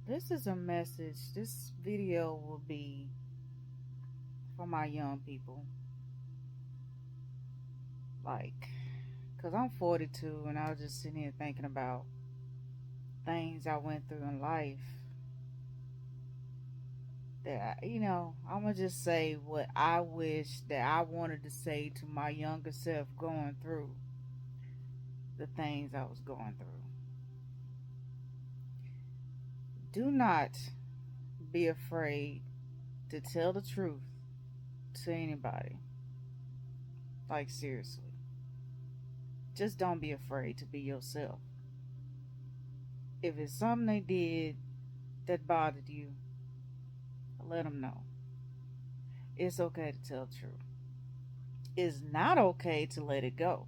This is a message. This video will be for my young people. Like, because I'm 42 and I was just sitting here thinking about things I went through in life that, I'm going to just say what I wish that I wanted to say to my younger self going through the things I was going through. Do not be afraid to tell the truth to anybody. Like, seriously. Just don't be afraid to be yourself. If it's something they did that bothered you, let them know. It's okay to tell the truth. It's not okay to let it go,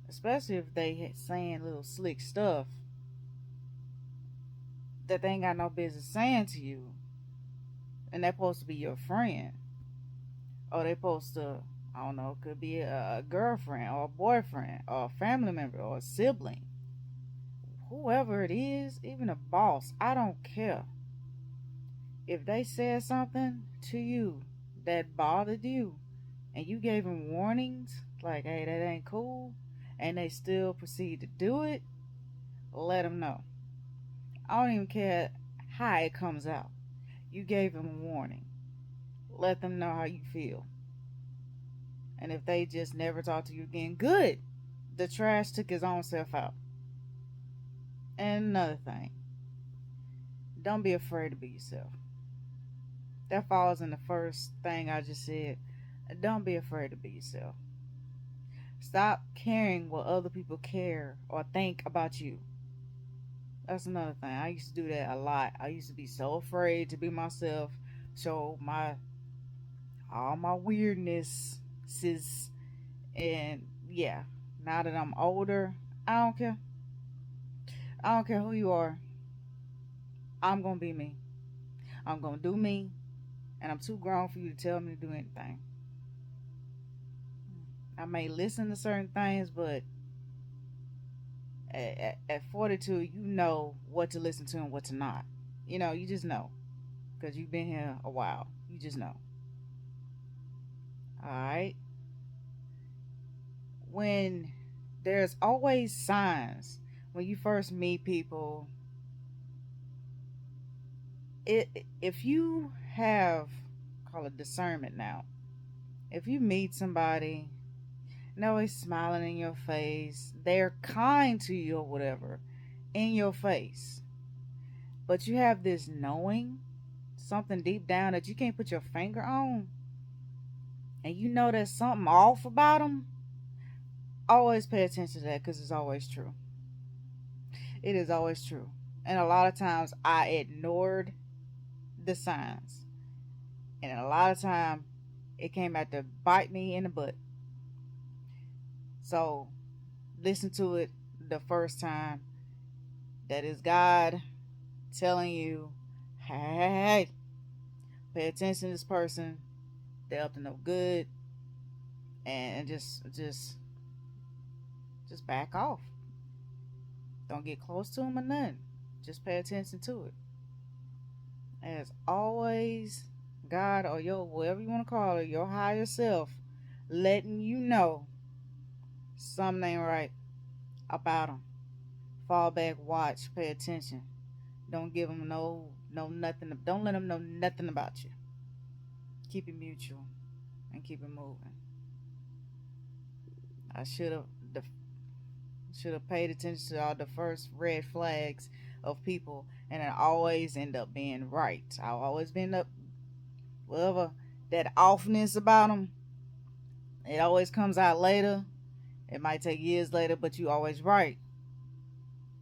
especially if they saying little slick stuff that they ain't got no business saying to you, and they're supposed to be your friend, or they supposed to, I don't know, it could be a girlfriend or a boyfriend or a family member or a sibling, whoever it is, even a boss. I don't care. If they said something to you that bothered you and you gave them warnings like, hey, that ain't cool, and they still proceed to do it, let them know. I don't even care how it comes out. You gave them a warning. Let them know how you feel. And if they just never talk to you again, good. The trash took his own self out. And another thing, don't be afraid to be yourself. That falls in the first thing I just said. Don't be afraid to be yourself. Stop caring what other people care or think about you. That's another thing. I used to do that a lot. I used to be so afraid to be myself, show my all my weirdness, sis. And yeah, now that I'm older, I don't care. I don't care who you are. I'm gonna be me. I'm gonna do me, and I'm too grown for you to tell me to do anything. I may listen to certain things, but at 42, you know what to listen to and what to not. You just know because you've been here a while. You just know. All right. When there's always signs when you first meet people, if you have, call it discernment now. If you meet somebody and they're always smiling in your face, they're kind to you or whatever, in your face, but you have this knowing, something deep down that you can't put your finger on, and you know there's something off about them, always pay attention to that because it's always true. It is always true. And a lot of times I ignored the signs. And a lot of time it came out to bite me in the butt. So listen to it the first time. That is God telling you, hey, pay attention to this person. They're up to no good. And just back off. Don't get close to them or nothing. Just pay attention to it. As always, God or your whatever you want to call it, your higher self, letting you know something ain't right about them. Fall back, watch, pay attention. Don't give them no nothing. Don't let them know nothing about you. Keep it mutual and keep it moving. I should have paid attention to all the first red flags of people, and I always end up being right. I always been up whatever that offness about them. It always comes out later. It might take years later, but you always right.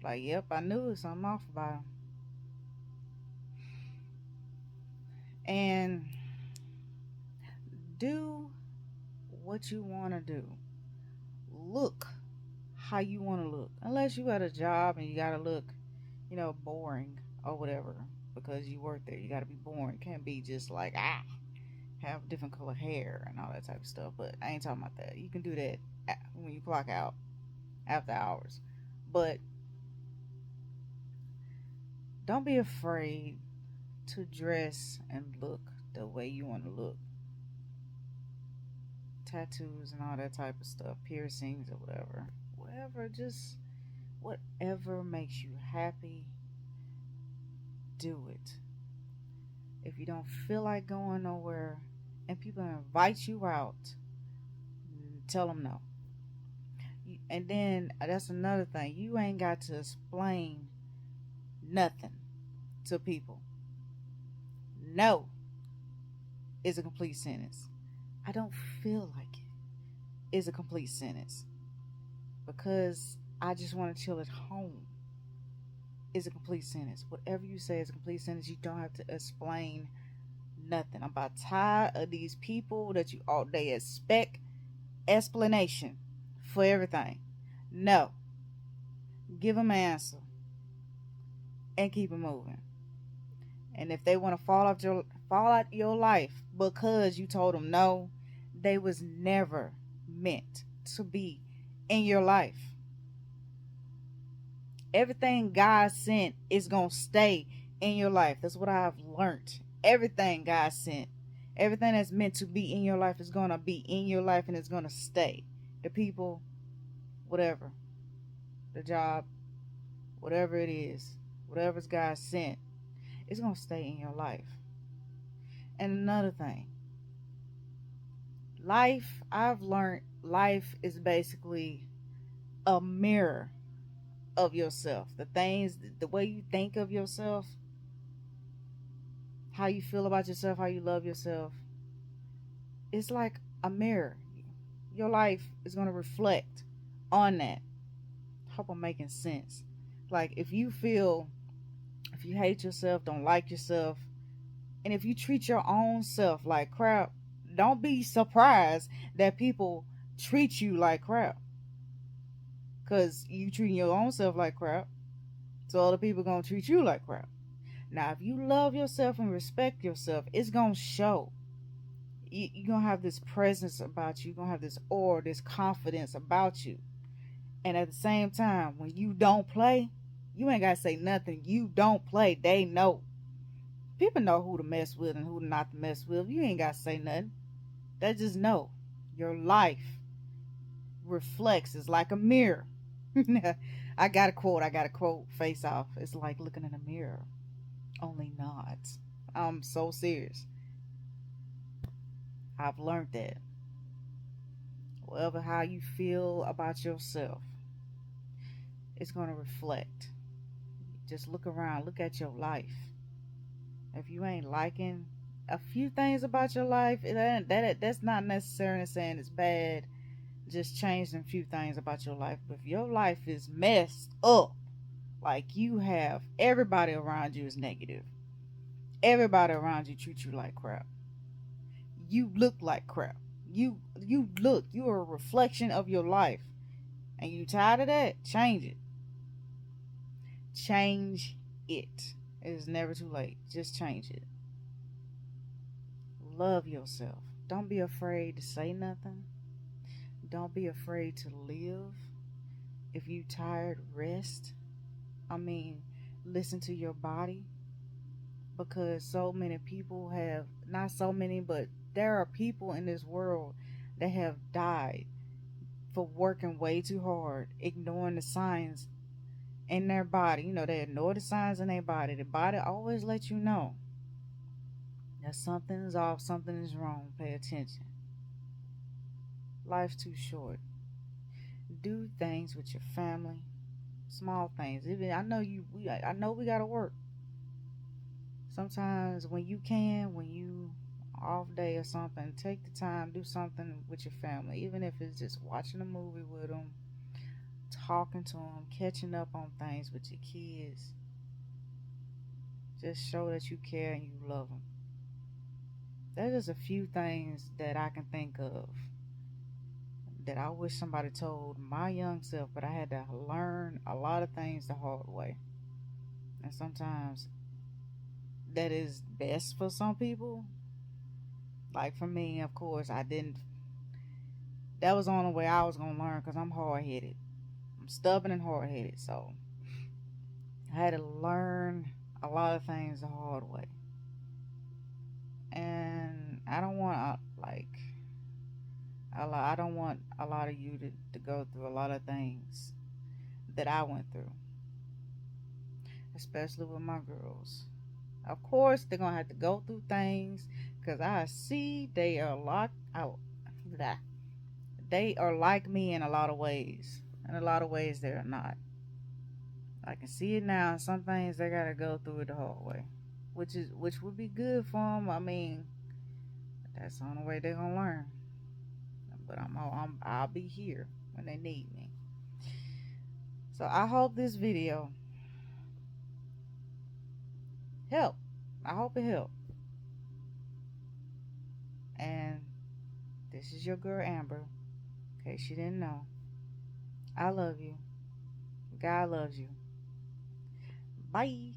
Like, yep, I knew it. Something off about him. And do what you want to do. Look how you want to look. Unless you got a job and you got to look, boring or whatever because you work there. You got to be boring. Can't be just like, have different color hair and all that type of stuff. But I ain't talking about that. You can do that when you clock out after hours. But Don't be afraid to dress and look the way you want to look. Tattoos and all that type of stuff, piercings or whatever. Whatever, just whatever makes you happy, do it. If you don't feel like going nowhere and people invite you out, tell them no. And then that's another thing. You ain't got to explain nothing to people. No is a complete sentence. I don't feel like it is a complete sentence because I just want to chill at home is a complete sentence. Whatever you say is a complete sentence. You don't have to explain nothing. I'm about tired of these people that you all they expect explanation for everything. No, give them an answer and keep it moving. And if they want to fall out your life because you told them no, they was never meant to be in your life. Everything God sent is gonna stay in your life. That's what I've learned. Everything God sent, everything that's meant to be in your life is gonna be in your life and it's gonna stay. The people, whatever, the job, whatever it is, whatever's God sent, it's gonna stay in your life. And another thing, I've learned life is basically a mirror of yourself. The things, the way you think of yourself, how you feel about yourself, how you love yourself, it's like a mirror. Your life is going to reflect on that. Hope I'm making sense. Like if you hate yourself, don't like yourself, and if you treat your own self like crap, don't be surprised that people treat you like crap. Because you treating your own self like crap, so other people gonna treat you like crap. Now, if you love yourself and respect yourself, it's gonna show. You're gonna have this presence about you. You're gonna have this aura, this confidence about you. And at the same time, when you don't play, you ain't gotta say nothing. You don't play, they know. People know who to mess with and who not to mess with. You ain't gotta say nothing. They just know. Your life reflects. It's like a mirror. I got a quote. Face off. It's like looking in a mirror, only not. I'm so serious. I've learned that. Whatever how you feel about yourself, it's gonna reflect. Just look around. Look at your life. If you ain't liking a few things about your life, that's not necessarily saying it's bad. Just changing a few things about your life. But if your life is messed up, like you have everybody around you is negative. Everybody around you treat you like crap. You look like crap. You are a reflection of your life. And you tired of that? Change it. Change it. It is never too late. Just change it. Love yourself. Don't be afraid to say nothing. Don't be afraid to live. If you tired, rest. I mean, listen to your body because so many people have, not so many, but there are people in this world that have died for working way too hard, ignoring the signs in their body. They ignore the signs in their body. The body always lets you know that something is off, something is wrong. Pay attention. Life's too short. Do things with your family, small things. Even I know we gotta work. Sometimes when you can, when you off day or something, take the time, do something with your family. Even if it's just watching a movie with them, talking to them, catching up on things with your kids. Just show that you care and you love them. There's just a few things that I can think of that I wish somebody told my young self, but I had to learn a lot of things the hard way. And sometimes that is best for some people. Like for me, of course, I didn't. That was the only way I was gonna learn because I'm hard headed. I'm stubborn and hard headed, so I had to learn a lot of things the hard way. And I don't want I don't want a lot of you to go through a lot of things that I went through, especially with my girls. Of course, they're gonna have to go through things because I see they are locked out. They are like me in a lot of ways. In a lot of ways, they are not. I can see it now. Some things they gotta go through it the hard way, which would be good for them. I mean, that's the only way they're gonna learn. But I'll be here when they need me. So I hope this video helped. I hope it helped. And this is your girl Amber. In case you didn't know, I love you. God loves you. Bye.